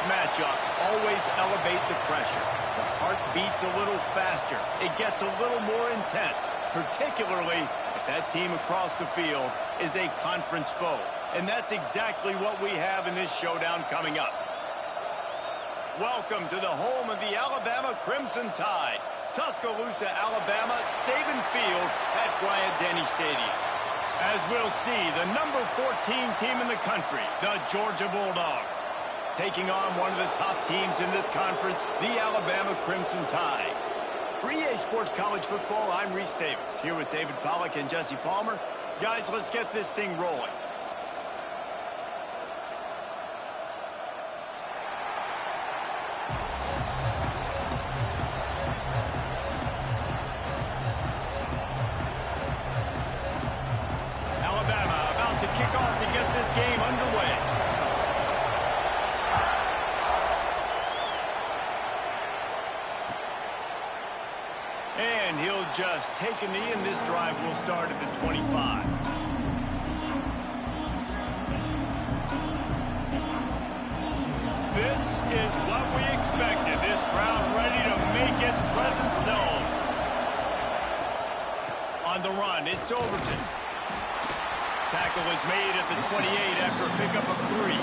matchups always elevate the pressure. The heart beats a little faster. It gets a little more intense, particularly if that team across the field is a conference foe. And that's exactly what we have in this showdown coming up. Welcome to the home of the Alabama Crimson Tide. Tuscaloosa, Alabama, Saban Field at Bryant-Denny Stadium. As we'll see, the number 14 team in the country, the Georgia Bulldogs, taking on one of the top teams in this conference, the Alabama Crimson Tide. For EA Sports College Football, I'm Reese Davis, here with David Pollack and Jesse Palmer. Guys, let's get this thing rolling. And he'll just take a knee, and this drive will start at the 25. This is what we expected. This crowd ready to make its presence known. On the run, it's Overton. Tackle is made at the 28 after a pickup of 3.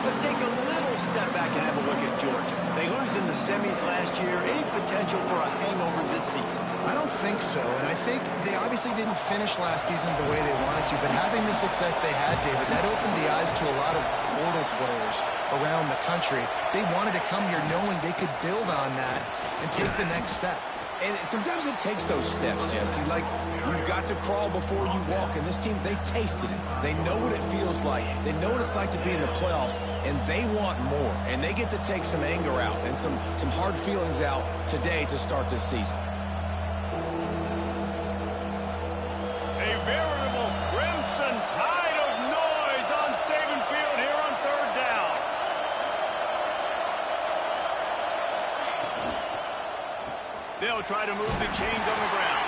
Let's take a little step back and have a look at Georgia. They lose in the semis last year. Any potential for a hangover this season? I don't think so, and I think they obviously didn't finish last season the way they wanted to, but having the success they had, David, that opened the eyes to a lot of portal players around the country. They wanted to come here knowing they could build on that and take the next step. And sometimes it takes those steps, Jesse. Like, you've got to crawl before you walk. And this team, they tasted it. They know what it feels like. They know what it's like to be in the playoffs, and they want more. And they get to take some anger out and some hard feelings out today to start this season. A veritable crimson tide of noise on Saban Field here on 3rd down. They'll try to move the chains on the ground.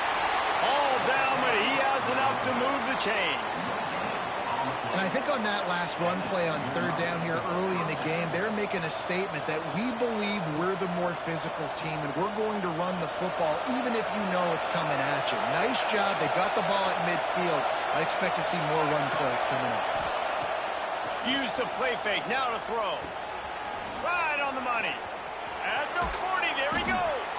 All down, but he has enough to move the chains. And I think on that last run play on 3rd down here early in the game, they're making a statement that we believe we're the more physical team, and we're going to run the football even if you know it's coming at you. Nice job. They got the ball at midfield. I expect to see more run plays coming up. Use the play fake. Now to throw. Right on the money. At the 40, there he goes.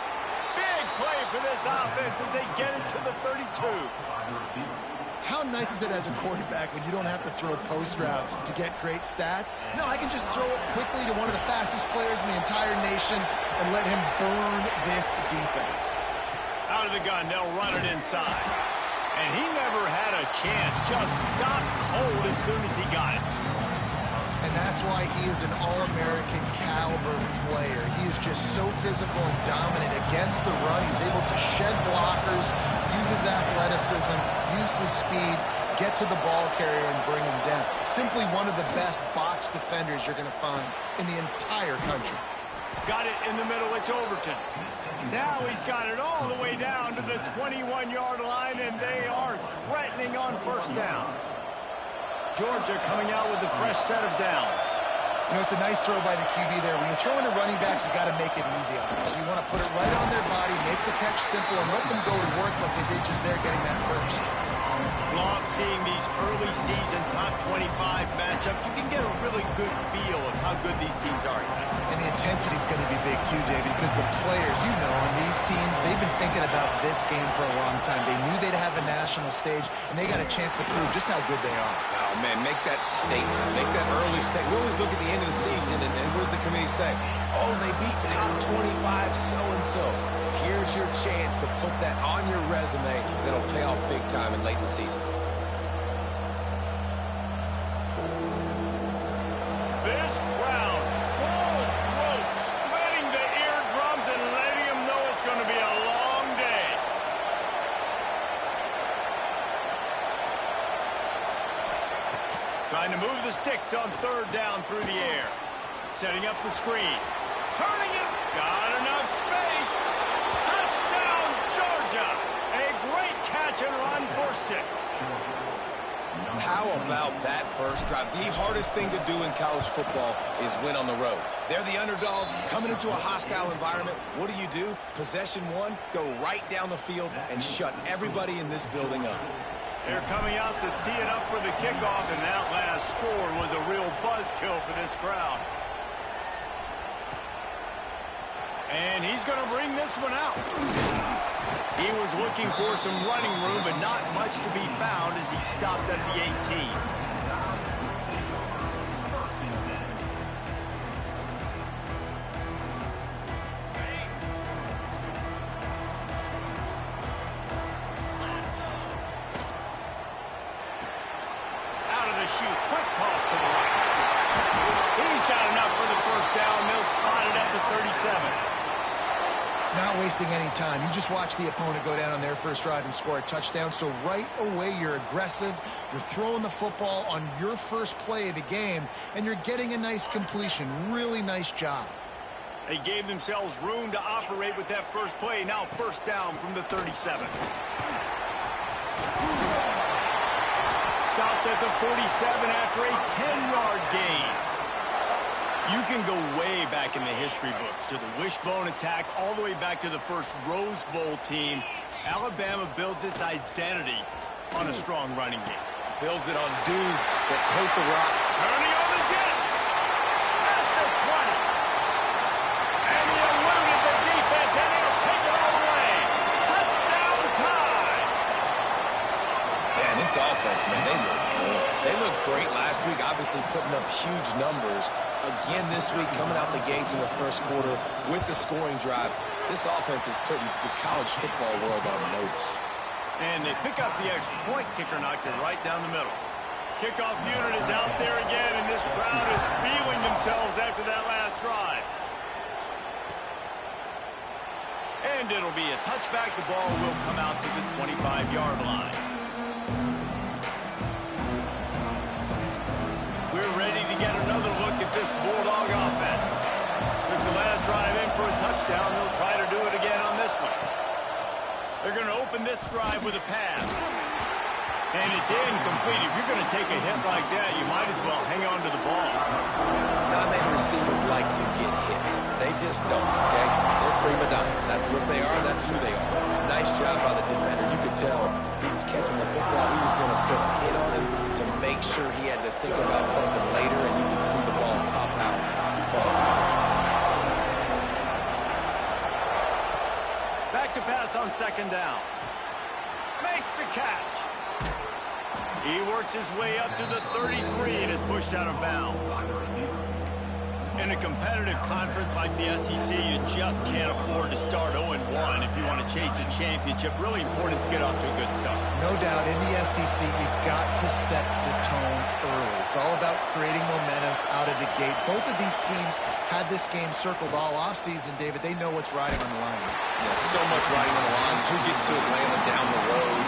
Big play for this offense as they get it to the 32. How nice is it as a quarterback when you don't have to throw post routes to get great stats? No, I can just throw it quickly to one of the fastest players in the entire nation and let him burn this defense. Out of the gun, they'll run it inside. And he never had a chance. Just stopped cold as soon as he got it. And that's why he is an All-American caliber player. He is just so physical and dominant against the run. He's able to shed blockers, use his athleticism, use his speed, get to the ball carrier and bring him down. Simply one of the best box defenders you're going to find in the entire country. Got it in the middle, it's Overton. Now he's got it all the way down to the 21-yard line, and they are threatening on 1st down. Georgia coming out with a fresh set of downs. You know, it's a nice throw by the QB there. When you're throwing to running backs, you got to make it easy on them. So you want to put it right on their body, make the catch simple, and let them go to work like they did just there getting that first. Love seeing these early season top 25 matchups. You can get a really good feel of how good these teams are, guys. And the intensity is going to be big too, David, because the players, you know, on these teams, they've been thinking about this game for a long time. They knew they'd have a national stage, and they got a chance to prove just how good they are. Oh, man, make that statement. Make that early statement. We always look at the end of the season, and what does the committee say? Oh, they beat top 25 so-and-so. Here's your chance to put that on your resume that'll pay off big time and late in the season. This crowd, full throat, splitting the eardrums and letting them know it's going to be a long day. Trying to move the sticks on 3rd down through the air. Setting up the screen. Turning it. Got enough space. Touchdown, Georgia. A great catch and run for 6. How about that first drive? The hardest thing to do in college football is win on the road. They're the underdog coming into a hostile environment. What do? Possession one, go right down the field and shut everybody in this building up. They're coming out to tee it up for the kickoff, and that last score was a real buzzkill for this crowd. And he's going to bring this one out. He was looking for some running room, but not much to be found as he stopped at the 18. Out of the chute, quick toss to the right. He's got enough for the first down. They'll spot it at the 37. Not wasting any time. You just watch the opponent go down on their first drive and score a touchdown. So right away, you're aggressive. You're throwing the football on your first play of the game, and you're getting a nice completion. Really nice job. They gave themselves room to operate with that first play. Now first down from the 37. Stopped at the 47 after a 10-yard gain. You can go way back in the history books to the wishbone attack all the way back to the first Rose Bowl team. Alabama builds its identity on a strong running game. Builds it on dudes that tote the rock. Turning on the Jets at the 20. And he eluded the defense, and he'll take it all the way. Touchdown time. Yeah, this offense, man, they look good. They looked great last week, obviously putting up huge numbers. Again this week, coming out the gates in the first quarter with the scoring drive. This offense is putting the college football world on notice. And they pick up the extra point. Kicker knocked it right down the middle. Kickoff unit is out there again, and this crowd is feeling themselves after that last drive. And it'll be a touchback. The ball will come out to the 25-yard line. We're ready to get another look at this Bulldog offense. Took the last drive in for a touchdown. They'll try to do it again on this one. They're going to open this drive with a pass. And it's incomplete. If you're going to take a hit like that, you might as well hang on to the ball. Not many receivers like to get hit. They just don't, okay? They're prima donnas. That's what they are. That's who they are. Nice job by the defender. You could tell he was catching the football. He was going to put a hit on him to make sure he had to think about something later, and you could see the ball pop out and fall to the ground. Back to pass on second down. Makes the catch. He works his way up to the 33 and is pushed out of bounds. In a competitive conference like the SEC, you just can't afford to start 0-1 if you want to chase a championship. Really important to get off to a good start. No doubt, in the SEC, you've got to set the tone early. It's all about creating momentum out of the gate. Both of these teams had this game circled all offseason, David. They know what's riding on the line. Yeah, so much riding on the line. Who gets to Atlanta down the road?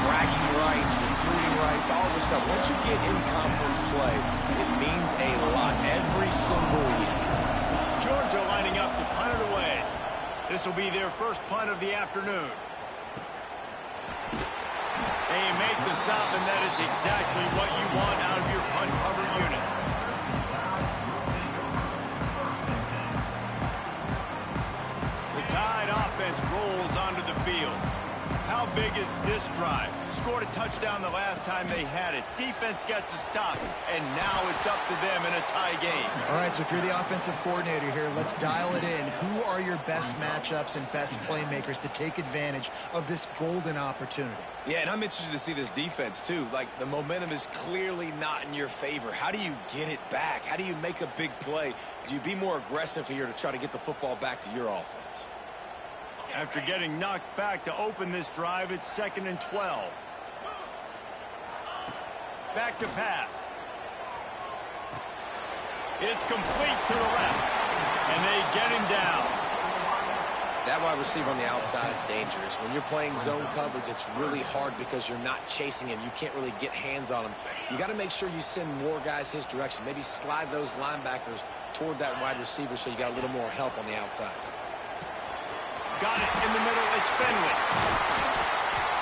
Bragging rights, recruiting rights, all this stuff. Once you get in conference play, it means a lot every single week. Georgia lining up to punt it away. This will be their first punt of the afternoon. They make the stop, and that is exactly what you want out of your punt cover unit. The Tide offense rolls onto the field. How big is this drive? Scored a touchdown the last time they had it. Defense gets a stop, and now it's up to them in a tie game. All right, so if you're the offensive coordinator here, let's dial it in. Who are your best matchups and best playmakers to take advantage of this golden opportunity? Yeah, and I'm interested to see this defense, too. Like, the momentum is clearly not in your favor. How do you get it back? How do you make a big play? Do you be more aggressive here to try to get the football back to your offense? After getting knocked back to open this drive, it's 2nd and 12. Back to pass. It's complete to the left, and they get him down. That wide receiver on the outside is dangerous. When you're playing zone coverage, it's really hard because you're not chasing him. You can't really get hands on him. You got to make sure you send more guys his direction. Maybe slide those linebackers toward that wide receiver so you got a little more help on the outside. Got it in the middle. It's Fenwick.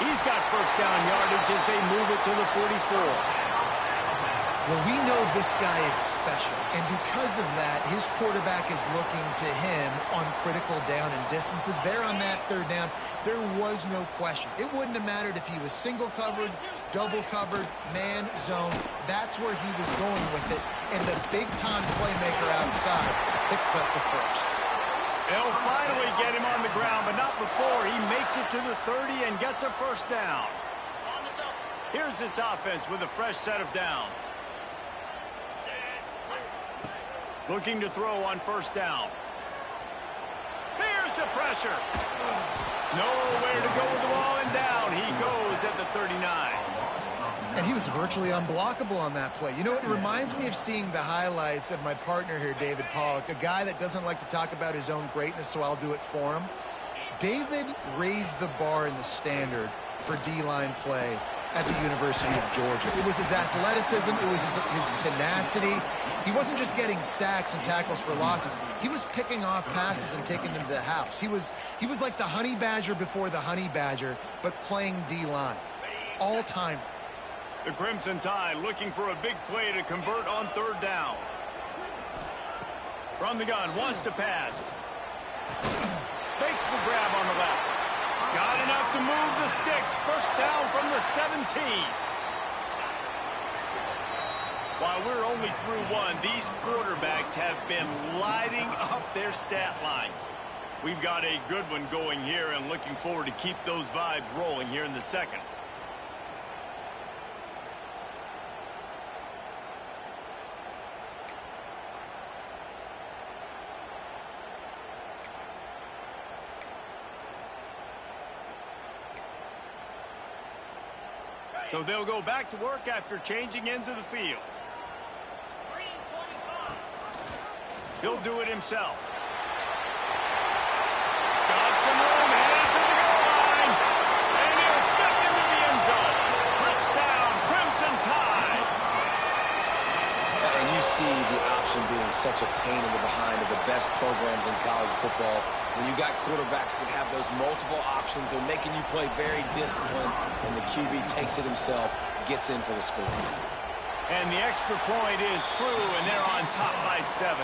He's got first down yardage as they move it to the 44. Well, we know this guy is special, and because of that, his quarterback is looking to him on critical down and distances. There on that third down, there was no question. It wouldn't have mattered if he was single covered, double covered, man, zone. That's where he was going with it, and the big-time playmaker outside picks up the first. They'll finally get him on the ground, but not before he makes it to the 30 and gets a first down. Here's this offense with a fresh set of downs. Looking to throw on first down. Here's the pressure. Nowhere to go with the ball, and down he goes at the 39. And he was virtually unblockable on that play. You know, it reminds me of seeing the highlights of my partner here, David Pollock, a guy that doesn't like to talk about his own greatness, so I'll do it for him. David raised the bar in the standard for D-line play at the University of Georgia. It was his athleticism. It was his tenacity. He wasn't just getting sacks and tackles for losses. He was picking off passes and taking them to the house. He was like the honey badger before the honey badger, but playing D-line. All-time. The Crimson Tide looking for a big play to convert on third down. From the gun, wants to pass. Makes the grab on the left. Got enough to move the sticks. First down from the 17. While we're only through one, these quarterbacks have been lighting up their stat lines. We've got a good one going here and looking forward to keep those vibes rolling here in the second. So they'll go back to work after changing into the field. He'll do it himself. Got some room, headed to the goal line. And he'll step into the end zone. Touchdown, Crimson Tide. And you see the option being such a pain in the behind of the best programs in college football. When you got quarterbacks that have those multiple options, they're making you play very disciplined, and the QB takes it himself, gets in for the score. And the extra point is true, and they're on top by 7.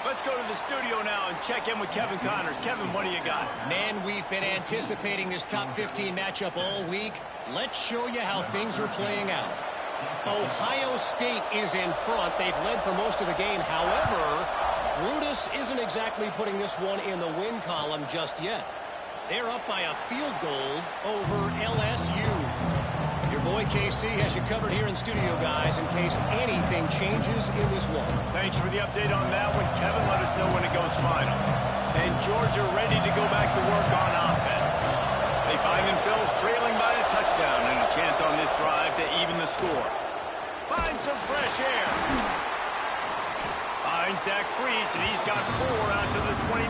Let's go to the studio now and check in with Kevin Connors. Kevin, what do you got? Man, we've been anticipating this top 15 matchup all week. Let's show you how things are playing out. Ohio State is in front. They've led for most of the game. However, Brutus isn't exactly putting this one in the win column just yet. They're up by a field goal over LSU. Your boy KC has you covered here in studio, guys, in case anything changes in this one. Thanks for the update on that one, Kevin. Let us know when it goes final. And Georgia ready to go back to work on offense. They find themselves trailing by a touchdown and a chance on this drive to even the score. Find some fresh air. Finds that crease, and he's got 4 out to the 29.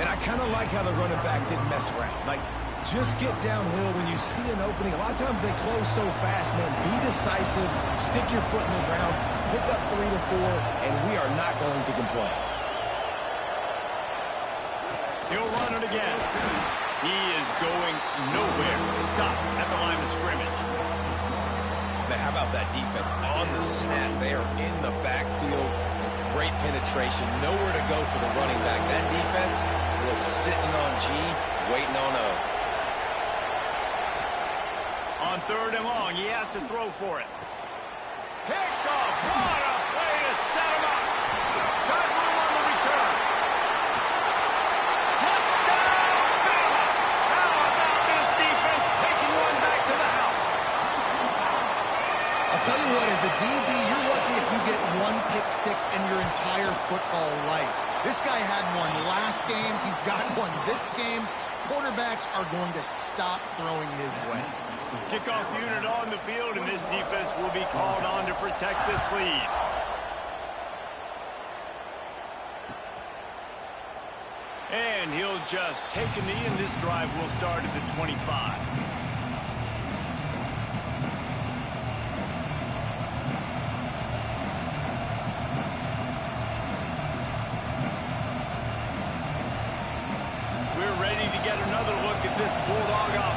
And I kind of like how the running back didn't mess around. Like, just get downhill when you see an opening. A lot of times they close so fast, man. Be decisive, stick your foot in the ground, pick up 3 to 4, and we are not going to complain. He'll run it again. He is going nowhere. Stop at the line of scrimmage. Man, how about that defense on the snap? They are in the backfield with great penetration. Nowhere to go for the running back. That defense was sitting on G, waiting on O. On third and long, he has to throw for it. Picked off. What a play to set him up. Got room on the return. Touchdown, Bama. How about this defense taking one back to the house? I'll tell you what, as a DB, you're lucky if you get 1 pick six in your entire football life. This guy had one last game. He's got one this game. Quarterbacks are going to stop throwing his way. Kickoff unit on the field, and this defense will be called on to protect this lead. And he'll just take a knee, and this drive will start at the 25. We're ready to get another look at this Bulldog offense.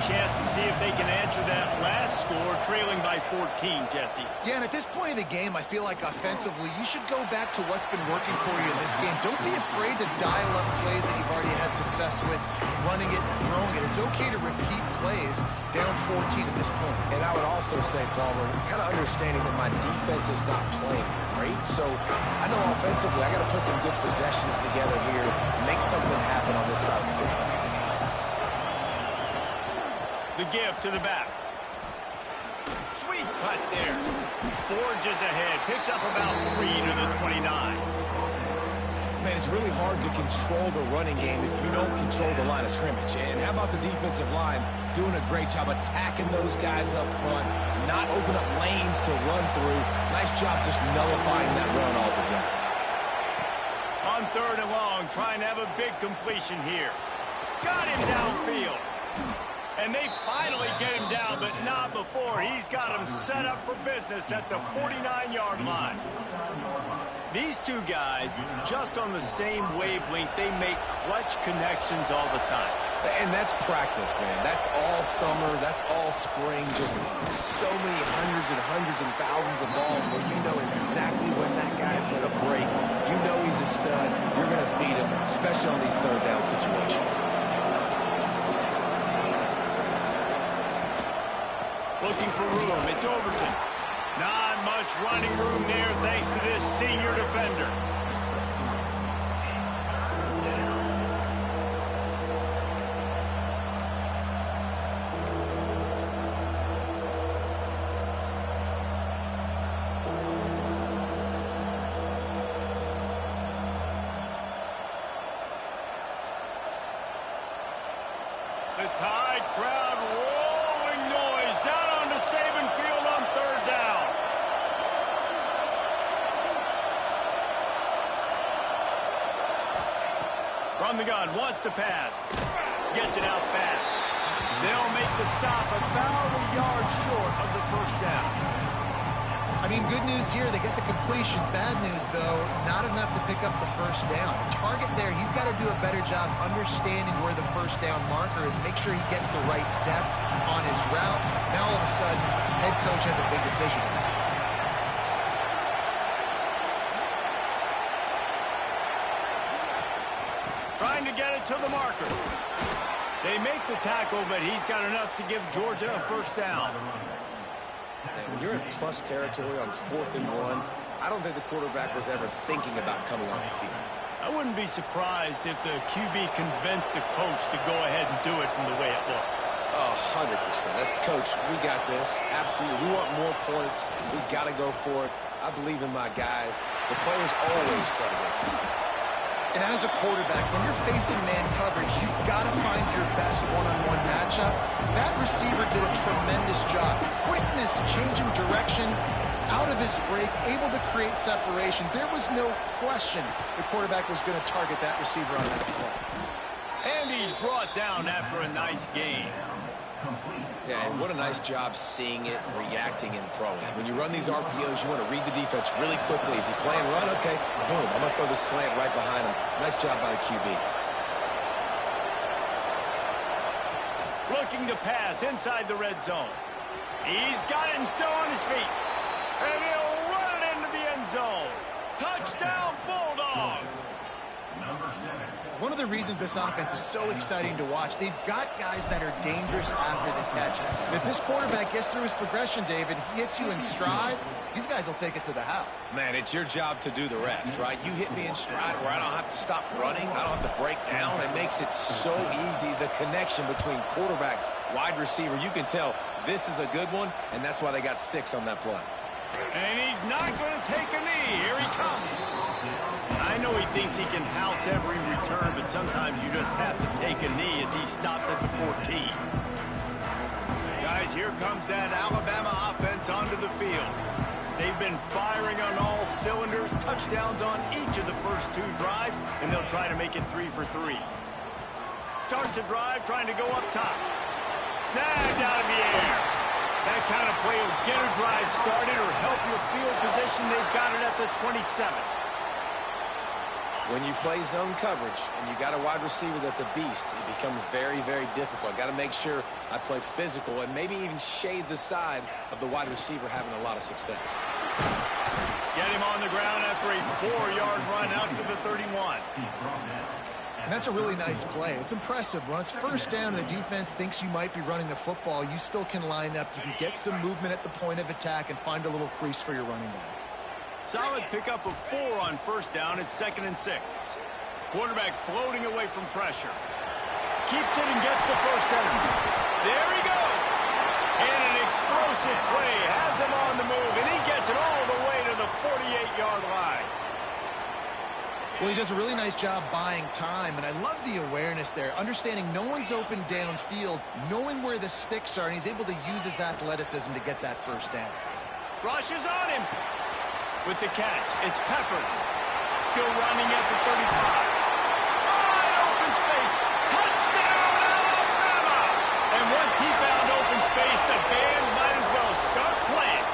chance to see if they can answer that last score, trailing by 14, Jesse. Yeah, and at this point of the game, I feel like offensively, you should go back to what's been working for you in this game. Don't be afraid to dial up plays that you've already had success with, running it and throwing it. It's okay to repeat plays down 14 at this point. And I would also say, Palmer, kind of understanding that my defense is not playing great, so I know offensively I got to put some good possessions together here, make something happen on this side of the football. The give to the back. Sweet cut there. Forges ahead. Picks up about 3 to the 29. Man, it's really hard to control the running game if you don't control the line of scrimmage. And how about the defensive line doing a great job attacking those guys up front, not open up lanes to run through. Nice job just nullifying that run altogether. On 3rd and long, trying to have a big completion here. Got him downfield. And they finally get him down, but not before. He's got him set up for business at the 49-yard line. These two guys, just on the same wavelength, they make clutch connections all the time. And that's practice, man. That's all summer. That's all spring. Just so many hundreds and thousands of balls where you know exactly when that guy's going to break. You know he's a stud. You're going to feed him, especially on these 3rd down situations. Looking for room. It's Overton. Not much running room there thanks to this senior defender. The Tide crowd rolling noise down onto Saban Field on 3rd down. From the gun, wants to pass. Gets it out fast. They'll make the stop about a yard short of the 1st down. I mean, good news here, they get the completion. Bad news, though, not enough to pick up the 1st down. Target there, he's got to do a better job understanding where the 1st down marker is, make sure he gets the right depth on his route. Now, all of a sudden, head coach has a big decision to make. Trying to get it to the marker. They make the tackle, but he's got enough to give Georgia a 1st down. And when you're in plus territory on 4th and 1, I don't think the quarterback was ever thinking about coming off the field. I wouldn't be surprised if the QB convinced the coach to go ahead and do it from the way it looked. 100%. That's the coach. We got this. Absolutely. We want more points. We got to go for it. I believe in my guys. The players always try to go for it. And as a quarterback, when you're facing man coverage, you've got to find your best one-on-one matchup. That receiver did a tremendous job. Quickness, changing direction, out of his break, able to create separation. There was no question the quarterback was going to target that receiver on that play. And he's brought down after a nice game. Yeah, and what a nice job seeing it, reacting, and throwing. When you run these RPOs, you want to read the defense really quickly. Is he playing run? Okay, boom. I'm going to throw the slant right behind him. Nice job by the QB. Looking to pass inside the red zone. He's got it and still on his feet. And he'll run it into the end zone. Touchdown, Bulldogs! One of the reasons this offense is so exciting to watch, they've got guys that are dangerous after the catch. And if this quarterback gets through his progression, David, he hits you in stride, these guys will take it to the house. Man, it's your job to do the rest, right? You hit me in stride where I don't have to stop running. I don't have to break down. It makes it so easy, the connection between quarterback, wide receiver. You can tell this is a good one, and that's why they got 6 on that play. And he's not going to take a knee. Here he comes. I know he thinks he can house every return, but sometimes you just have to take a knee as he stopped at the 14. Guys, here comes that Alabama offense onto the field. They've been firing on all cylinders, touchdowns on each of the first 2 drives, and they'll try to make it 3 for 3. Starts a drive trying to go up top. Snagged out of the air. That kind of play will get a drive started or help your field position. They've got it at the 27. When you play zone coverage and you got a wide receiver that's a beast, it becomes very, very difficult. Got to make sure I play physical and maybe even shade the side of the wide receiver having a lot of success. Get him on the ground after a 4-yard run out to the 31. And that's a really nice play. It's impressive. When it's first down and the defense thinks you might be running the football, you still can line up. You can get some movement at the point of attack and find a little crease for your running back. Solid pickup of 4 on first down. It's 2nd and 6. Quarterback floating away from pressure. Keeps it and gets the first down. There he goes. And an explosive play has him on the move, and he gets it all the way to the 48-yard line. Well, he does a really nice job buying time, and I love the awareness there, understanding no one's open downfield, knowing where the sticks are, and he's able to use his athleticism to get that first down. Rush is on him. With the catch, it's Peppers. Still running at the 35. Wide open space. Touchdown, Alabama! And once he found open space, the band might as well start playing.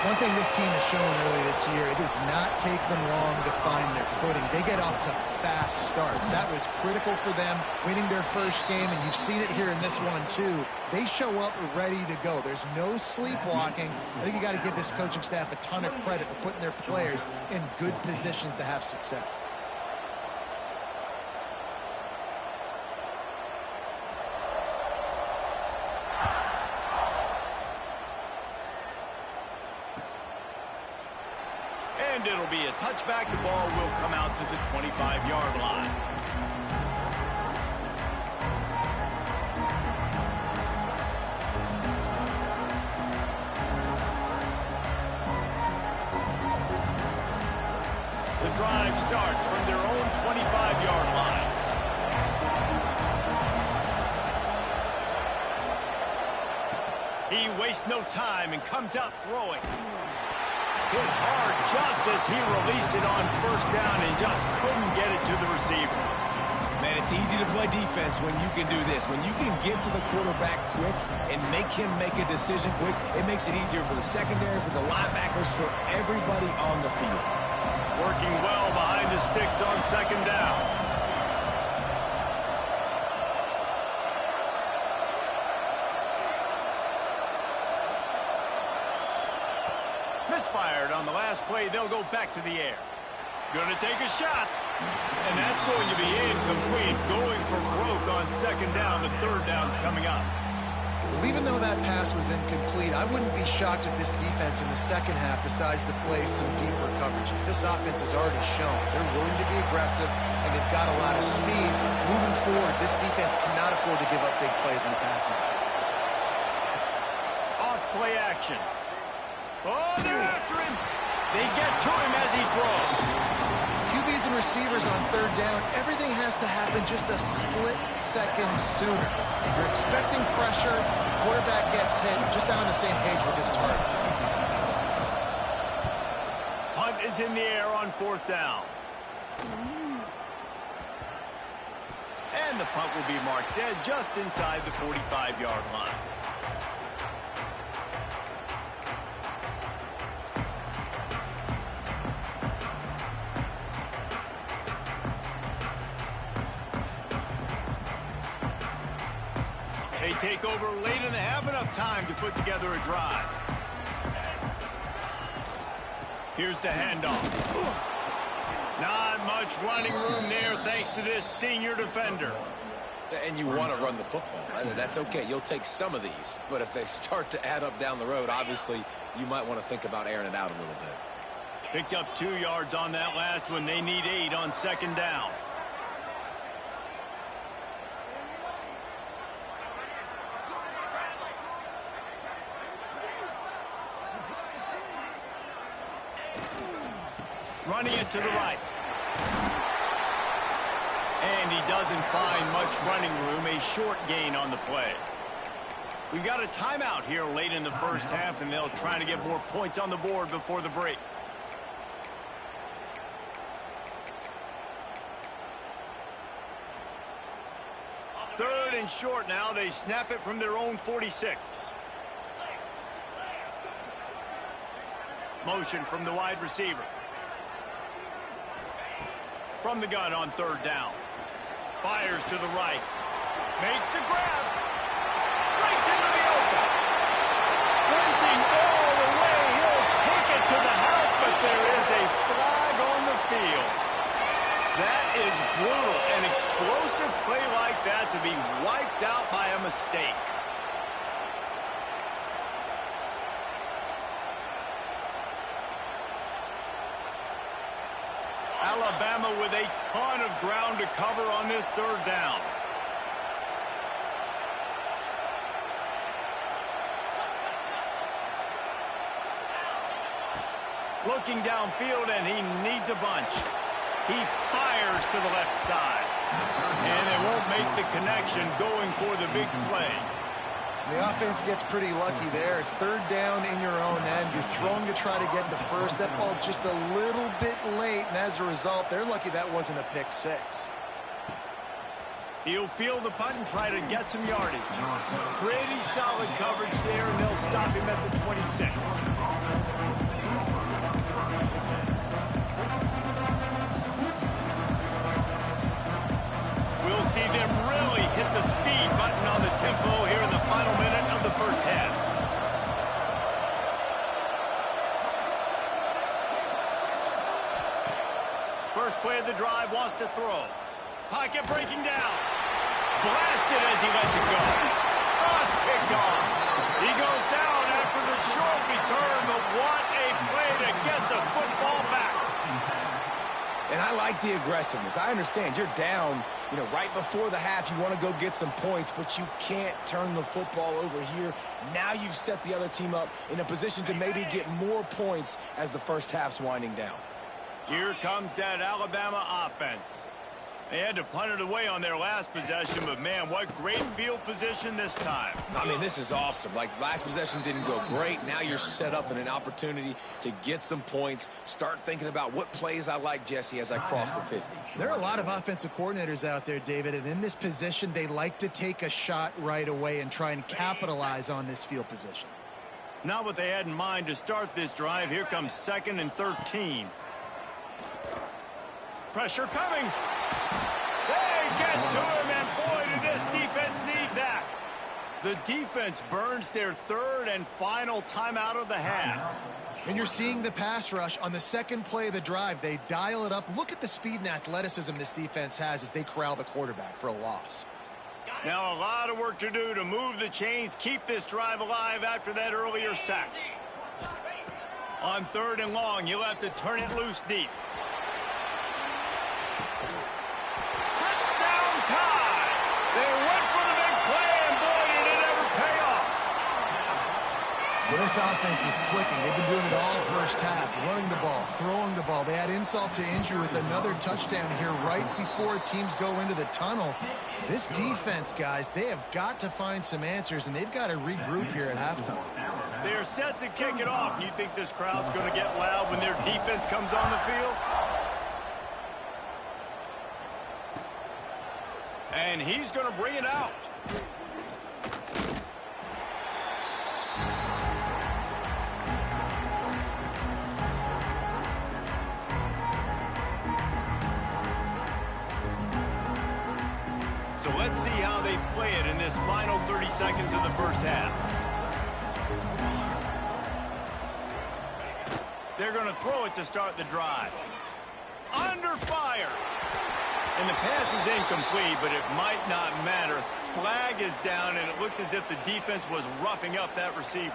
One thing this team has shown early this year, it does not take them long to find their footing. They get off to fast starts. That was critical for them, winning their first game, and you've seen it here in this one too. They show up ready to go. There's no sleepwalking. I think you got to give this coaching staff a ton of credit for putting their players in good positions to have success. And it'll be a touchback. The ball will come out to the 25-yard line. The drive starts from their own 25-yard line. He wastes no time and comes out throwing. Hit hard just as he released it on first down and just couldn't get it to the receiver. Man, it's easy to play defense when you can do this. When you can get to the quarterback quick and make him make a decision quick, it makes it easier for the secondary, for the linebackers, for everybody on the field. Working well behind the sticks on second down. Misfired on the last play. They'll go back to the air. Going to take a shot. And that's going to be incomplete. Going for broke on second down. The third down's coming up. Well, even though that pass was incomplete, I wouldn't be shocked if this defense in the second half decides to play some deeper coverages. This offense has already shown they're willing to be aggressive, and they've got a lot of speed. Moving forward, this defense cannot afford to give up big plays in the passing game. Off play action. Oh, they're after him. They get to him as he throws. QBs and receivers on third down, everything has to happen just a split second sooner. You're expecting pressure, the quarterback gets hit, just not on the same page with his target. Punt is in the air on fourth down. And the punt will be marked dead just inside the 45-yard line. They take over late and have enough time to put together a drive. Here's the handoff. Not much running room there thanks to this senior defender. And you want to run the football. That's okay. You'll take some of these. But if they start to add up down the road, obviously, you might want to think about airing it out a little bit. Picked up 2 yards on that last one. They need 8 on second down. Running it to the right. And he doesn't find much running room. A short gain on the play. We got a timeout here late in the first half, and they'll try to get more points on the board before the break. Third and short now. They snap it from their own 46. Motion from the wide receiver. from the gun on third down. Fires to the right. Makes the grab. Breaks into the open. Sprinting all the way. He'll take it to the house, but there is a flag on the field. That is brutal. An explosive play like that to be wiped out by a mistake. Alabama with a ton of ground to cover on this third down. Looking downfield, and he needs a bunch. He fires to the left side. And they won't make the connection going for the big play. The offense gets pretty lucky there. Third down in your own end. You're throwing to try to get the first. That ball just a little bit late, and as a result, they're lucky that wasn't a pick six. He'll field the punt and try to get some yardage. Pretty solid coverage there, and they'll stop him at the 26. We'll see them really hit the speed button on the tempo here in the final minute of the first half. First play of the drive, wants to throw. Pocket breaking down. Blasted as he lets it go. Oh, it's picked off. He goes down after the short return, but what a play to get the football back. And I like the aggressiveness. I understand you're down, right before the half. You want to go get some points, but you can't turn the football over here. Now you've set the other team up in a position to maybe get more points as the first half's winding down. Here comes that Alabama offense. They had to punt it away on their last possession, but man, what great field position this time. I mean, this is awesome. Like, last possession didn't go great. Now you're set up in an opportunity to get some points. Start thinking about what plays I like, Jesse, as I cross the 50. There are a lot of offensive coordinators out there, David, and in this position, they like to take a shot right away and try and capitalize on this field position. Not what they had in mind to start this drive. Here comes 2nd and 13. Pressure coming. They get to him, and boy, did this defense need that. The defense burns their third and final timeout of the half. And you're seeing the pass rush on the second play of the drive. They dial it up. Look at the speed and athleticism this defense has as they corral the quarterback for a loss. Now a lot of work to do to move the chains, keep this drive alive after that earlier sack. On 3rd and long, you'll have to turn it loose deep. They went for the big play, and boy, did it ever pay off. Well, this offense is clicking. They've been doing it all first half, running the ball, throwing the ball. They add insult to injury with another touchdown here right before teams go into the tunnel. This defense, guys, they have got to find some answers, and they've got to regroup here at halftime. They're set to kick it off. You think this crowd's going to get loud when their defense comes on the field? And he's going to bring it out. So let's see how they play it in this final 30 seconds of the first half. They're going to throw it to start the drive. Under fire. And the pass is incomplete, but it might not matter. Flag is down, and it looked as if the defense was roughing up that receiver.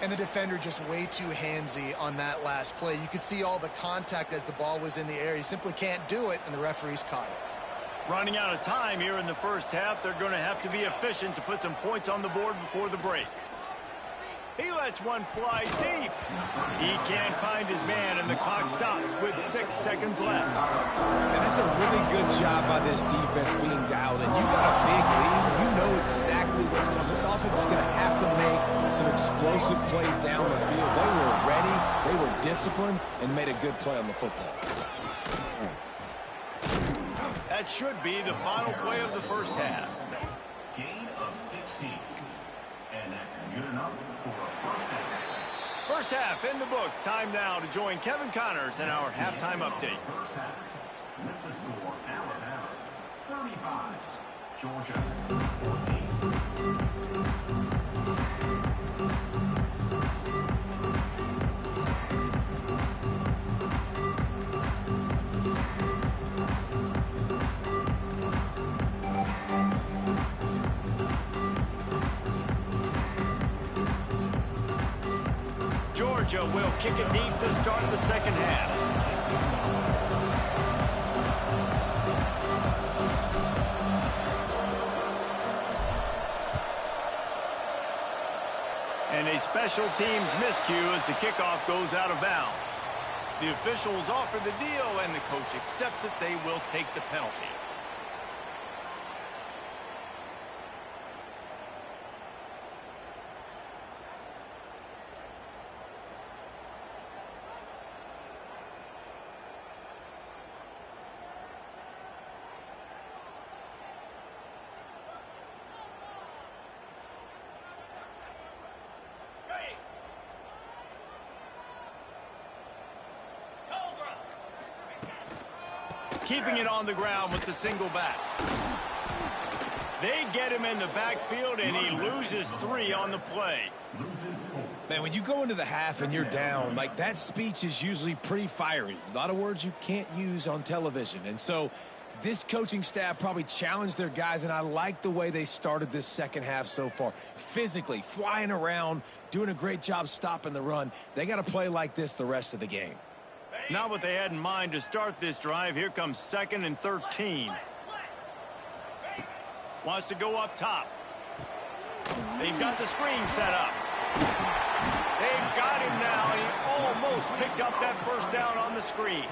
And the defender just way too handsy on that last play. You could see all the contact as the ball was in the air. He simply can't do it, and the referees caught it. Running out of time here in the first half, they're going to have to be efficient to put some points on the board before the break. He lets one fly deep. He can't find his man, and the clock stops with 6 seconds left. And that's a really good job by this defense being dialed in. You got a big lead. You know exactly what's coming. This offense is going to have to make some explosive plays down the field. They were ready, they were disciplined, and made a good play on the football. That should be the final play of the first half. Gain of 16. And that's good enough for a first half. First half in the books. Time now to join Kevin Connors in our halftime update. With the score, Alabama 35, Georgia 14. Georgia will kick it deep to start the second half. And a special teams miscue as the kickoff goes out of bounds. The officials offer the deal, and the coach accepts it. They will take the penalty. Keeping it on the ground with the single back. They get him in the backfield, and he loses 3 on the play. Man, when you go into the half and you're down, like, that speech is usually pretty fiery. A lot of words you can't use on television. And so this coaching staff probably challenged their guys, and I like the way they started this second half so far. Physically, flying around, doing a great job stopping the run. They got to play like this the rest of the game. Not what they had in mind to start this drive. Here comes 2nd and 13. Wants to go up top. They've got the screen set up. They've got him now. He almost picked up that first down on the screen.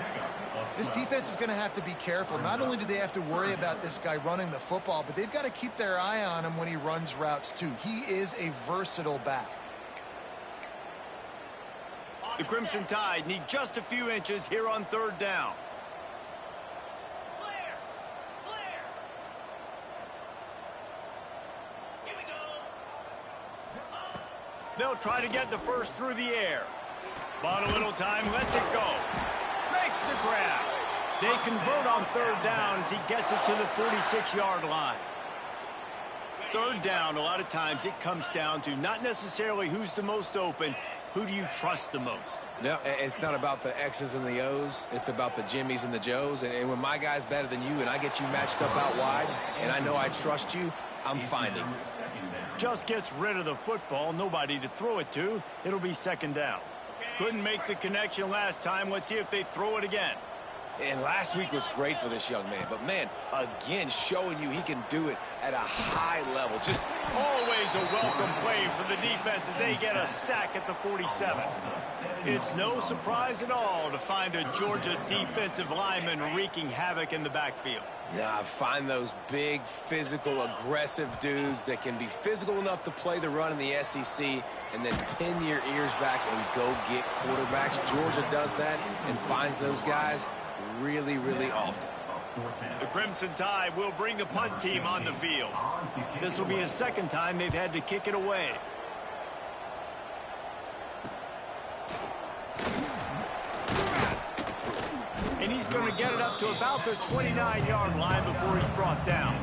This defense is going to have to be careful. Not only do they have to worry about this guy running the football, but they've got to keep their eye on him when he runs routes too. He is a versatile back. The Crimson Tide need just a few inches here on 3rd down. They'll try to get the first through the air. Bought a little time, lets it go. Makes the grab. They convert on 3rd down as he gets it to the 46-yard line. 3rd down, a lot of times it comes down to not necessarily who's the most open. Who do you trust the most? Yeah, it's not about the X's and the O's. It's about the Jimmys and the Joes. And when my guy's better than you and I get you matched up out wide and I know I trust you, I'm finding you. Just gets rid of the football. Nobody to throw it to. It'll be 2nd down. Couldn't make the connection last time. Let's see if they throw it again. And last week was great for this young man. But, man, again, showing you he can do it at a high level. Just always a welcome play for the defense as they get a sack at the 47. It's no surprise at all to find a Georgia defensive lineman wreaking havoc in the backfield. Yeah, find those big, physical, aggressive dudes that can be physical enough to play the run in the SEC and then pin your ears back and go get quarterbacks. Georgia does that and finds those guys really, really often. The Crimson Tide will bring the punt team on the field. This will be a 2nd time they've had to kick it away. And he's going to get it up to about the 29-yard line before he's brought down.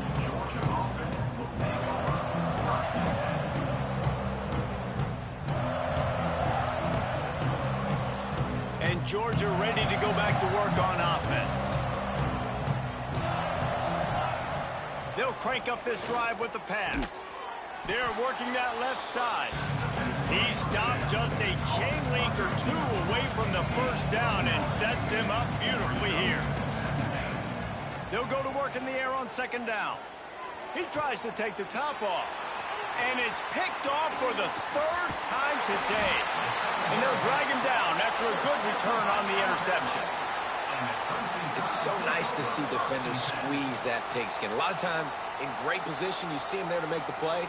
And Georgia ready to go back to work on offense. They'll crank up this drive with the pass. They're working that left side. He stopped just a chain link or 2 away from the first down and sets them up beautifully here. They'll go to work in the air on 2nd down. He tries to take the top off. And it's picked off for the 3rd time today. And they'll drag him down after a good return on the interception. It's so nice to see defenders squeeze that pigskin. A lot of times in great position, you see them there to make the play,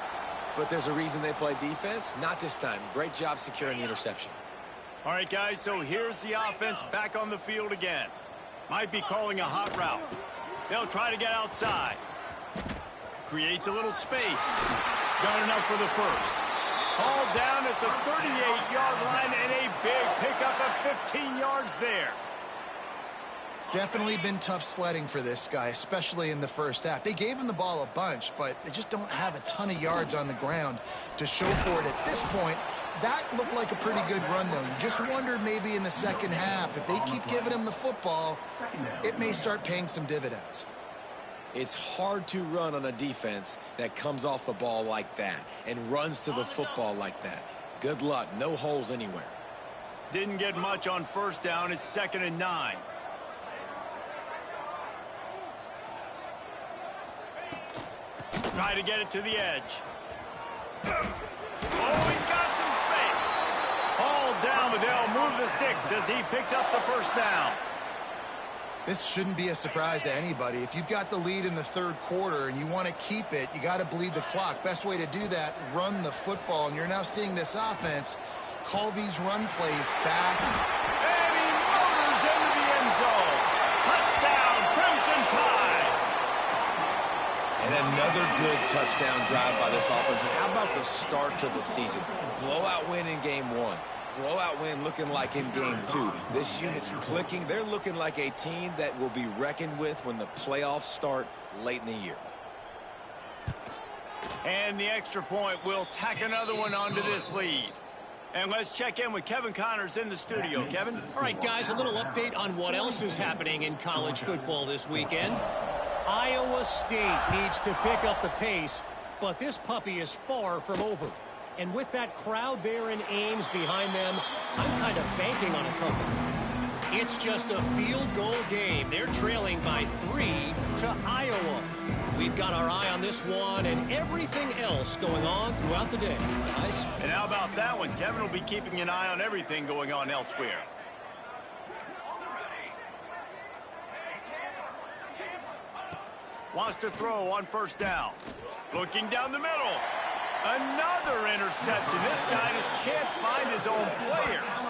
but there's a reason they play defense. Not this time. Great job securing the interception. All right, guys, so here's the offense back on the field again. Might be calling a hot route. They'll try to get outside. Creates a little space. Got enough for the first. Hauled down at the 38-yard line and a big pickup of 15 yards there. Definitely been tough sledding for this guy, especially in the first half. They gave him the ball a bunch, but they just don't have a ton of yards on the ground to show for it at this point. That looked like a pretty good run, though. You just wonder maybe in the second half, if they keep giving him the football, it may start paying some dividends. It's hard to run on a defense that comes off the ball like that and runs to the football like that. Good luck. No holes anywhere. Didn't get much on first down. It's 2nd and 9. Try to get it to the edge. Oh, he's got some space. All down, but they'll move the sticks as he picks up the first down. This shouldn't be a surprise to anybody. If you've got the lead in the third quarter and you want to keep it, you got to bleed the clock. Best way to do that, run the football. And you're now seeing this offense call these run plays back. And he motors into the end zone. Touchdown, Crimson Tide. And another good touchdown drive by this offense. And how about the start to the season? Blowout win in game 1. Blowout win looking like in game 2. This unit's clicking. They're looking like a team that will be reckoned with when the playoffs start late in the year. And the extra point will tack another one onto this lead. And let's check in with Kevin Connors in the studio. Kevin? All right, guys, a little update on what else is happening in college football this weekend. Iowa State needs to pick up the pace, but this puppy is far from over. And with that crowd there in Ames behind them, I'm kind of banking on a comeback. It's just a field goal game. They're trailing by 3 to Iowa. We've got our eye on this one and everything else going on throughout the day, guys. And how about that one? Kevin will be keeping an eye on everything going on elsewhere. Wants to throw on first down. Looking down the middle. Another interception. This guy just can't find his own players.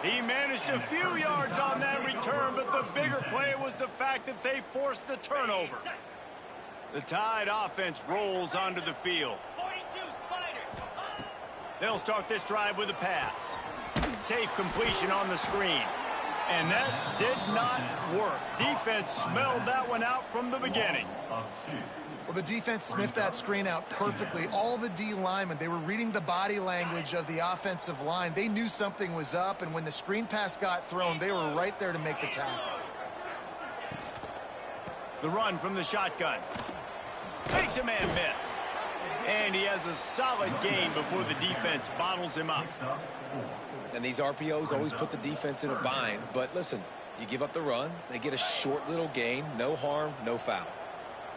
He managed a few yards on that return, but the bigger play was the fact that they forced the turnover. The Tide offense rolls onto the field. They'll start this drive with a pass. Safe completion on the screen. And that did not work. Defense smelled that one out from the beginning. Well, the defense sniffed that screen out perfectly. All the D linemen, they were reading the body language of the offensive line. They knew something was up, and when the screen pass got thrown, they were right there to make the tackle. The run from the shotgun. Makes a man miss. And he has a solid gain before the defense bottles him up. And these RPOs always put the defense in a bind. But listen, you give up the run, they get a short little gain, no harm, no foul.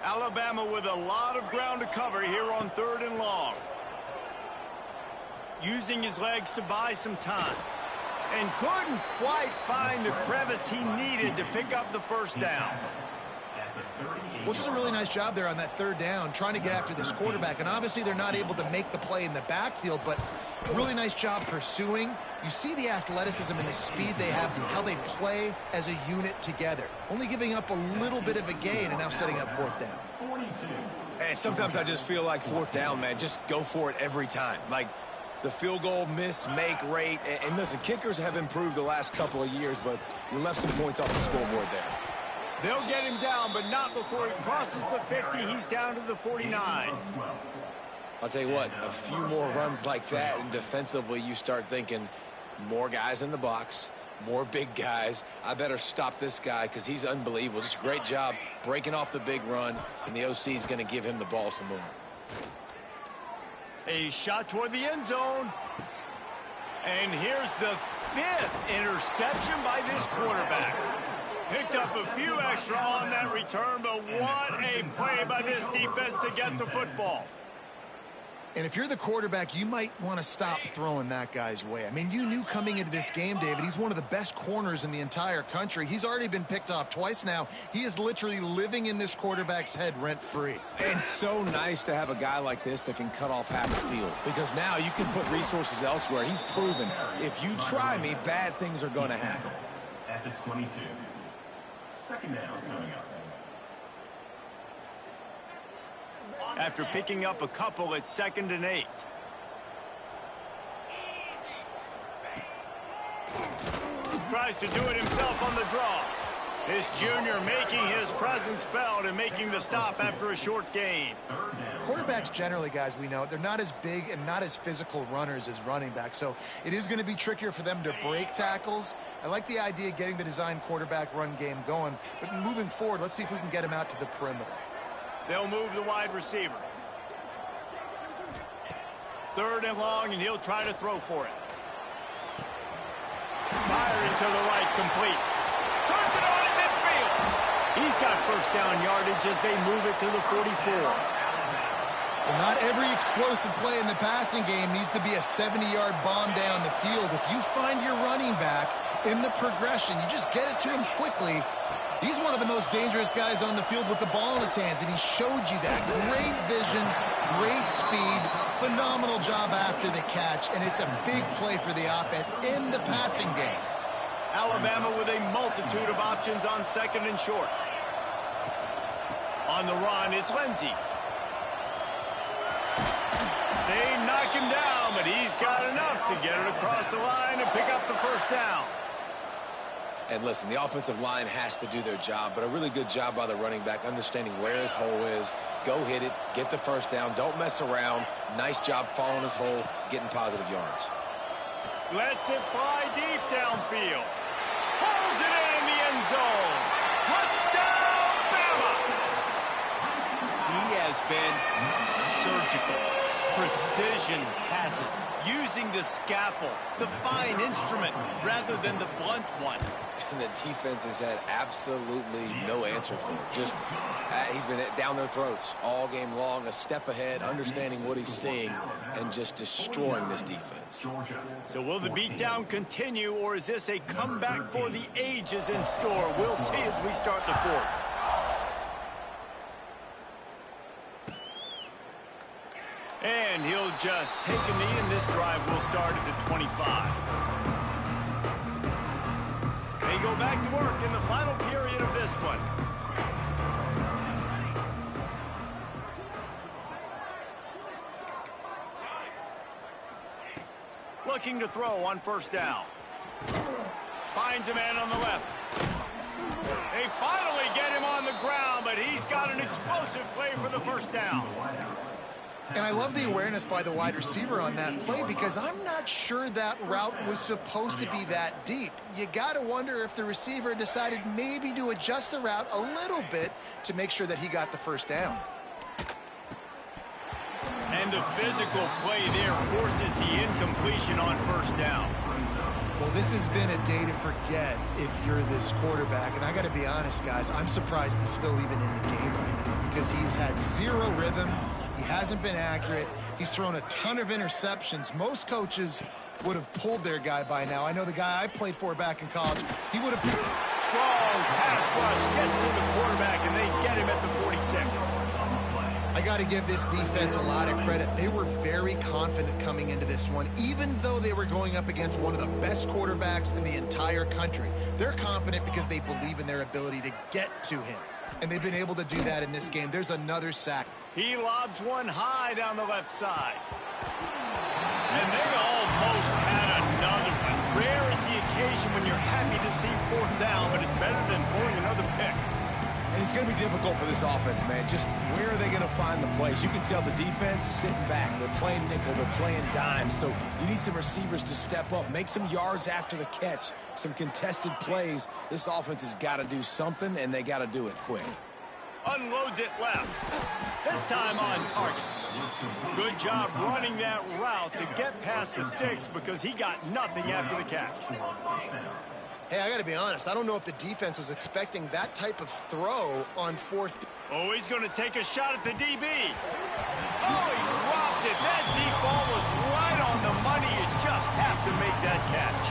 Alabama with a lot of ground to cover here on 3rd and long. Using his legs to buy some time. And couldn't quite find the crevice he needed to pick up the first down. Well, just a really nice job there on that 3rd down, trying to get after this quarterback. And obviously they're not able to make the play in the backfield, but really nice job pursuing. You see the athleticism and the speed they have, how they play as a unit together. Only giving up a little bit of a gain and now setting up 4th down. And sometimes I just feel like 4th down, man, just go for it every time. Like the field goal miss-make rate. And listen, kickers have improved the last couple of years, but you left some points off the scoreboard there. They'll get him down, but not before he crosses the 50. He's down to the 49. I'll tell you what, a few more runs like that, and defensively you start thinking more guys in the box, more big guys. I better stop this guy because he's unbelievable. Just great job breaking off the big run, and the OC is going to give him the ball some more. A shot toward the end zone. And here's the 5th interception by this quarterback. Picked up a few extra on that return, but what a play by this defense to get the football. And if you're the quarterback, you might want to stop throwing that guy's way. I mean, you knew coming into this game, David, he's one of the best corners in the entire country. He's already been picked off twice now. He is literally living in this quarterback's head rent-free. It's so nice to have a guy like this that can cut off half the field, because now you can put resources elsewhere. He's proven, if you try me, bad things are going to happen. At the 22. 2nd down coming up. After picking up a couple at 2nd and 8. Tries to do it himself on the draw. This junior making his presence felt and making the stop after a short gain. Quarterbacks generally, guys, we know, they're not as big and not as physical runners as running backs, so it is going to be trickier for them to break tackles. I like the idea of getting the design quarterback run game going, but moving forward, let's see if we can get him out to the perimeter. They'll move the wide receiver. 3rd and long, and he'll try to throw for it. Firing to the right, complete. Turns it on in midfield. He's got first down yardage as they move it to the 44. Well, not every explosive play in the passing game needs to be a 70-yard bomb down the field. If you find your running back in the progression, you just get it to him quickly. He's one of the most dangerous guys on the field with the ball in his hands, and he showed you that. Great vision, great speed, phenomenal job after the catch, and it's a big play for the offense in the passing game. Alabama with a multitude of options on 2nd and short. On the run, it's Lindsey. They knock him down, but he's got enough to get it across the line and pick up the first down. And listen, the offensive line has to do their job, but a really good job by the running back, understanding where his hole is. Go hit it, get the first down, don't mess around. Nice job following his hole, getting positive yards. Lets it fly deep downfield. Pulls it in the end zone. Touchdown, Bama! He has been surgical. Precision passes, using the scalpel, the fine instrument, rather than the blunt one. And the defense has had absolutely no answer for it. Just, he's been down their throats all game long, a step ahead, understanding what he's seeing, and just destroying this defense. So will the beatdown continue, or is this a comeback for the ages in store? We'll see as we start the 4th. And he'll just take a knee, and this drive will start at the 25. They go back to work in the final period of this one. Looking to throw on first down. Finds a man on the left. They finally get him on the ground, but he's got an explosive play for the first down. And I love the awareness by the wide receiver on that play, because I'm not sure that route was supposed to be that deep. You got to wonder if the receiver decided maybe to adjust the route a little bit to make sure that he got the first down. And the physical play there forces the incompletion on first down. Well, this has been a day to forget if you're this quarterback. And I got to be honest, guys, I'm surprised he's still even in the game right now, because he's had zero rhythm. He hasn't been accurate. He's thrown a ton of interceptions. Most coaches would have pulled their guy by now. I know the guy I played for back in college, he would have... Strong pass rush gets to the quarterback, and they get him at the 46. I got to give this defense a lot of credit. They were very confident coming into this one, even though they were going up against one of the best quarterbacks in the entire country. They're confident because they believe in their ability to get to him. And they've been able to do that in this game. There's another sack. He lobs one high down the left side. And they almost had another one. Rare is the occasion when you're happy to see 4th down, but it's better than throwing another pick. And it's going to be difficult for this offense, man. Just where are they going to find the plays? You can tell the defense sitting back. They're playing nickel. They're playing dime. So you need some receivers to step up, make some yards after the catch, some contested plays. This offense has got to do something, and they got to do it quick. Unloads it left. This time on target. Good job running that route to get past the sticks, because he got nothing after the catch. Hey, I got to be honest. I don't know if the defense was expecting that type of throw on 4th. Oh, he's going to take a shot at the DB. Oh, he dropped it. That deep ball was right on the money. You just have to make that catch.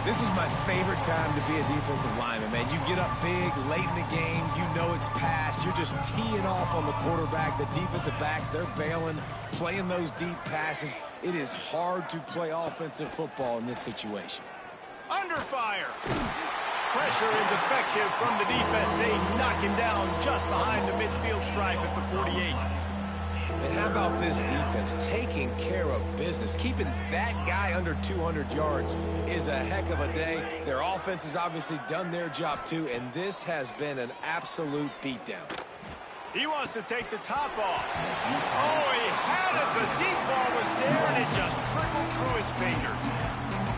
This was my favorite time to be a defensive lineman, man. You get up big, late in the game, you know it's past. You're just teeing off on the quarterback. The defensive backs, they're bailing, playing those deep passes. It is hard to play offensive football in this situation. Under fire. Pressure is effective from the defense. They knock him down just behind the midfield stripe at the 48. And how about this defense taking care of business? Keeping that guy under 200 yards is a heck of a day. Their offense has obviously done their job too, and this has been an absolute beatdown. He wants to take the top off. Oh, he had it. The deep ball was there, and it just trickled through his fingers.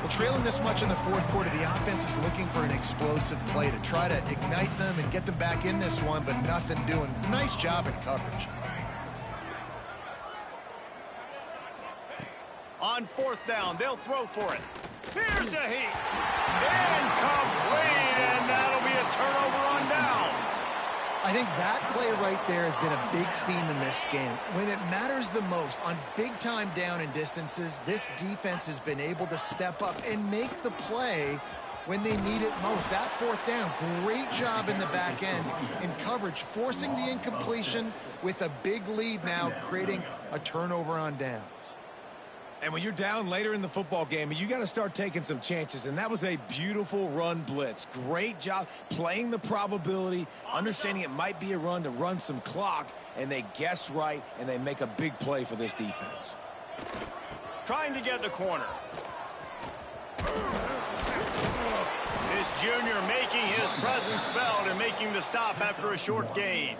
Well, trailing this much in the fourth quarter, the offense is looking for an explosive play to try to ignite them and get them back in this one, but nothing doing. Nice job in coverage. On fourth down, they'll throw for it. Here's a heat. Incomplete, and that'll be a turnover on downs. I think that play right there has been a big theme in this game. When it matters the most, on big-time down and distances, this defense has been able to step up and make the play when they need it most. That fourth down, great job in the back end in coverage, forcing the incompletion with a big lead now, creating a turnover on downs. And when you're down later in the football game, you got to start taking some chances. And that was a beautiful run blitz. Great job playing the probability, understanding it might be a run to run some clock, and they guess right, and they make a big play for this defense. Trying to get the corner. This junior making his presence felt and making the stop after a short gain.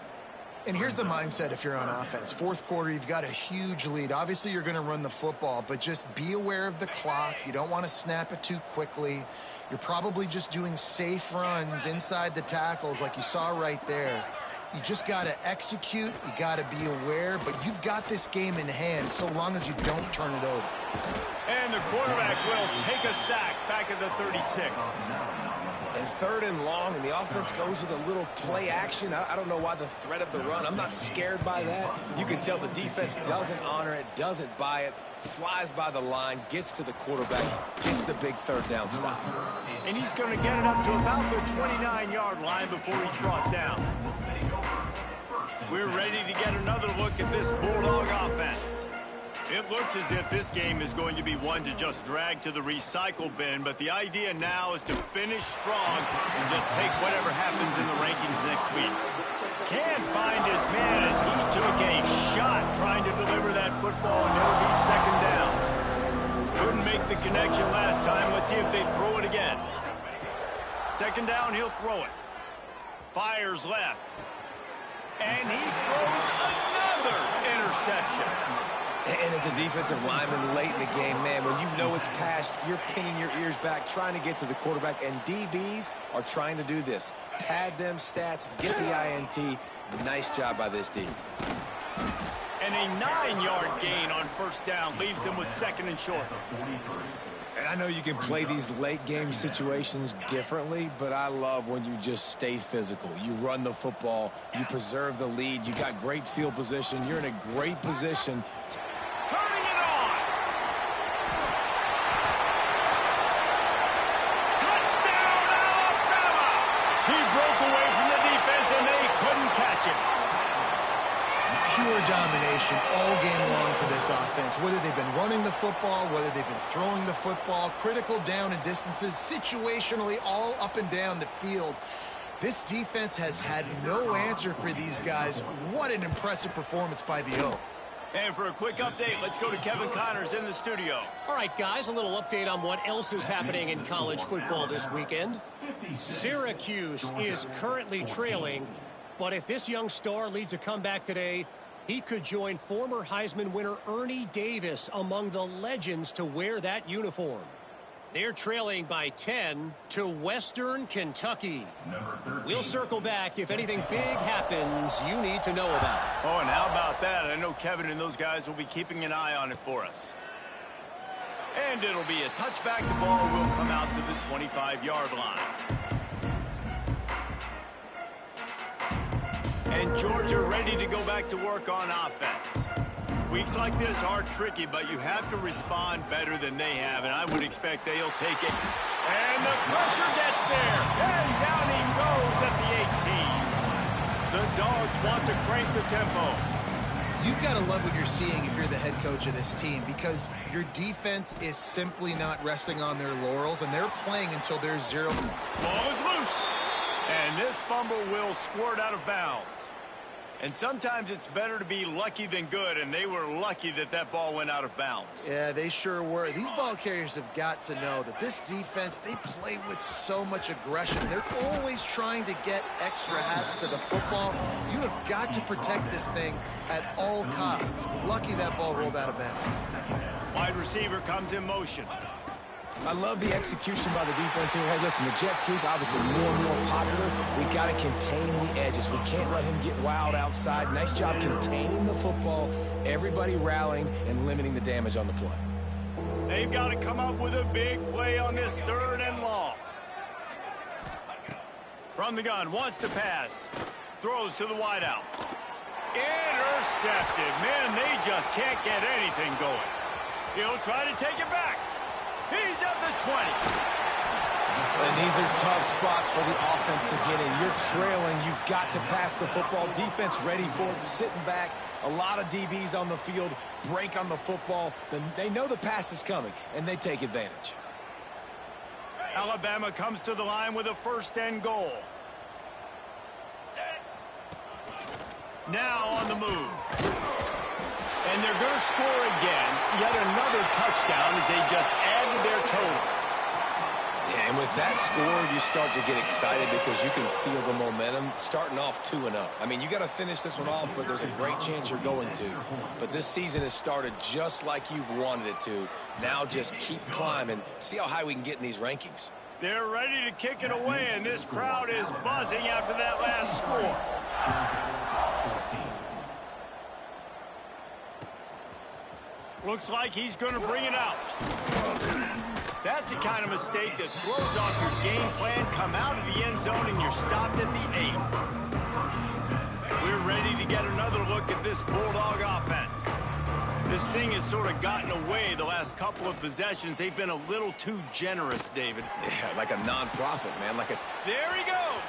And here's the mindset if you're on offense. Fourth quarter, you've got a huge lead. Obviously, you're going to run the football, but just be aware of the clock. You don't want to snap it too quickly. You're probably just doing safe runs inside the tackles like you saw right there. You just got to execute. You got to be aware, but you've got this game in hand so long as you don't turn it over. And the quarterback will take a sack back at the 36. And third and long, and the offense goes with a little play action. I don't know why the threat of the run. I'm not scared by that. You can tell the defense doesn't honor it, doesn't buy it, flies by the line, gets to the quarterback, gets the big third down stop. And he's going to get it up to about the 29-yard line before he's brought down. We're ready to get another look at this Bulldog offense. It looks as if this game is going to be one to just drag to the recycle bin, but the idea now is to finish strong and just take whatever happens in the rankings next week. Can't find his man as he took a shot trying to deliver that football, and it'll be second down. Couldn't make the connection last time. Let's see if they throw it again. Second down, he'll throw it. Fires left. And he throws another interception. And as a defensive lineman late in the game, man, when you know it's past, you're pinning your ears back, trying to get to the quarterback, and DBs are trying to do this. Pad them stats, get the INT. Nice job by this D. And a 9-yard gain on first down leaves them with second and short. And I know you can play these late game situations differently, but I love when you just stay physical. You run the football, you preserve the lead, you got great field position, you're in a great position. Turning it on! Touchdown, Alabama! He broke away from the defense, and they couldn't catch him. Pure domination all game long for this offense. Whether they've been running the football, whether they've been throwing the football, critical down and distances, situationally all up and down the field. This defense has had no answer for these guys. What an impressive performance by the O. And for a quick update, let's go to Kevin Connors in the studio. All right, guys, a little update on what else is happening in college football this weekend. Syracuse is currently trailing, but if this young star leads a comeback today, he could join former Heisman winner Ernie Davis among the legends to wear that uniform. They're trailing by 10 to Western Kentucky. We'll circle back if anything big happens you need to know about. Oh, and how about that? I know Kevin and those guys will be keeping an eye on it for us. And it'll be a touchback. The ball will come out to the 25-yard line. And Georgia ready to go back to work on offense. Weeks like this are tricky, but you have to respond better than they have, and I would expect they'll take it. And the pressure gets there, and down he goes at the 18. The Dogs want to crank the tempo. You've got to love what you're seeing if you're the head coach of this team, because your defense is simply not resting on their laurels, and they're playing until there's 0. Ball is loose, and this fumble will squirt out of bounds. And sometimes it's better to be lucky than good, and they were lucky that that ball went out of bounds. Yeah, they sure were. These ball carriers have got to know that this defense, they play with so much aggression. They're always trying to get extra hats to the football. You have got to protect this thing at all costs. Lucky that ball rolled out of bounds. Wide receiver comes in motion. I love the execution by the defense here. Hey, listen, the jet sweep, obviously more and more popular. We got to contain the edges. We can't let him get wild outside. Nice job containing the football, everybody rallying and limiting the damage on the play. They've got to come up with a big play on this 3rd and long. From the gun, wants to pass. Throws to the wideout. Intercepted. Man, they just can't get anything going. He'll try to take it back. He's at the 20. And these are tough spots for the offense to get in. You're trailing. You've got to pass the football. Defense ready for it, sitting back. A lot of DBs on the field, break on the football. Then they know the pass is coming, and they take advantage. Alabama comes to the line with a 1st and goal. Now on the move. And they're going to score again. Yet another touchdown as they just add to their total. Yeah, and with that score, you start to get excited because you can feel the momentum starting off 2-0. I mean, you got to finish this one off, but there's a great chance you're going to. But this season has started just like you've wanted it to. Now just keep climbing. See how high we can get in these rankings. They're ready to kick it away, and this crowd is buzzing after that last score. Looks like he's going to bring it out. That's the kind of mistake that throws off your game plan. Come out of the end zone and you're stopped at the 8. We're ready to get another look at this Bulldog offense. This thing has sort of gotten away the last couple of possessions. They've been a little too generous, David. Yeah, like a non-profit, man. Like a... There he goes.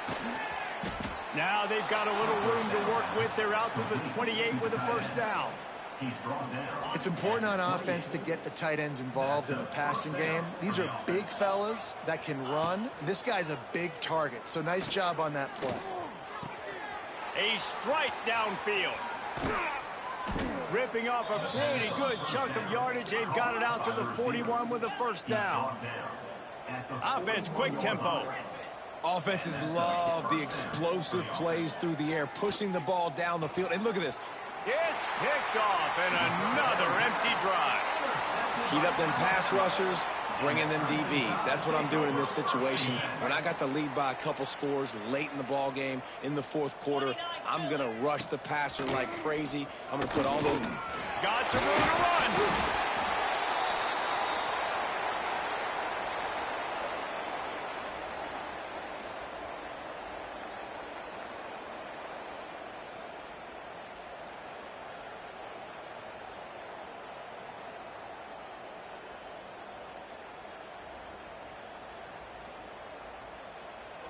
Now they've got a little room to work with. They're out to the 28 with a 1st down. It's important on offense to get the tight ends involved in the passing game. These are big fellas that can run. This guy's a big target, so nice job on that play. A strike downfield. Ripping off a pretty good chunk of yardage. They've got it out to the 41 with a 1st down. Offense, quick tempo. Offenses love the explosive plays through the air, pushing the ball down the field. And look at this. It's picked off, and another empty drive. Heat up them pass rushers, bring in them DBs. That's what I'm doing in this situation. When I got the lead by a couple scores late in the ball game, in the 4th quarter, I'm going to rush the passer like crazy. I'm going to put all those... Got some room to run.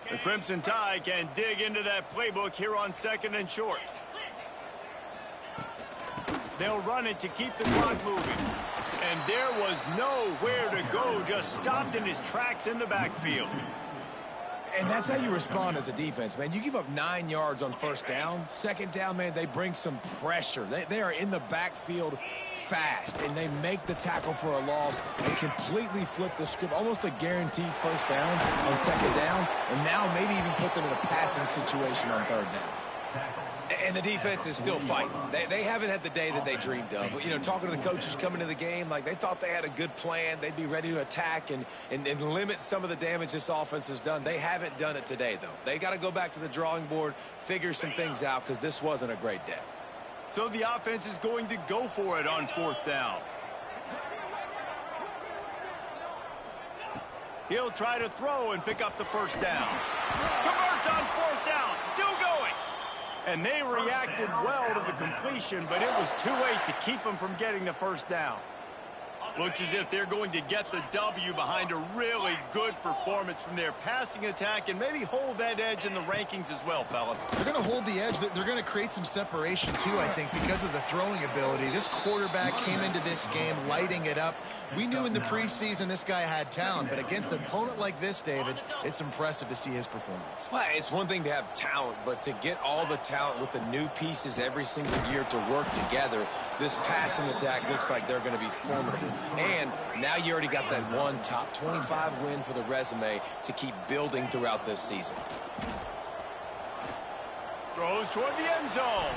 The Crimson Tide can dig into that playbook here on 2nd and short. They'll run it to keep the clock moving. And there was nowhere to go, just stopped in his tracks in the backfield. And that's how you respond as a defense, man. You give up 9 yards on 1st down. 2nd down, man, they bring some pressure. They are in the backfield fast, and they make the tackle for a loss and completely flip the script. Almost a guaranteed 1st down on 2nd down, and now maybe even put them in a passing situation on 3rd down. And the defense is still fighting. They haven't had the day that they dreamed of. But, you know, talking to the coaches coming to the game, like they thought they had a good plan. They'd be ready to attack and limit some of the damage this offense has done. They haven't done it today, though. They got to go back to the drawing board, figure some things out, because this wasn't a great day. So the offense is going to go for it on 4th down. He'll try to throw and pick up the 1st down. Converts on 4th down. Still going. And they reacted well to the completion, but it was too late to keep them from getting the 1st down. Looks as if they're going to get the W behind a really good performance from their passing attack and maybe hold that edge in the rankings as well, fellas. They're going to hold the edge. They're going to create some separation, too, I think, because of the throwing ability. This quarterback came into this game lighting it up. We knew in the preseason this guy had talent, but against an opponent like this, David, it's impressive to see his performance. Well, it's one thing to have talent, but to get all the talent with the new pieces every single year to work together, this passing attack looks like they're going to be formidable. And now you already got that one top 25 win for the resume to keep building throughout this season. Throws toward the end zone.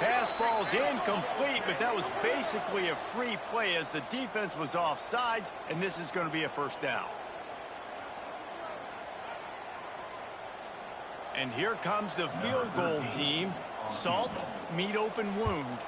Pass falls incomplete, but that was basically a free play as the defense was offsides, and this is going to be a first down. And here comes the field goal team. Salt, meet open wound.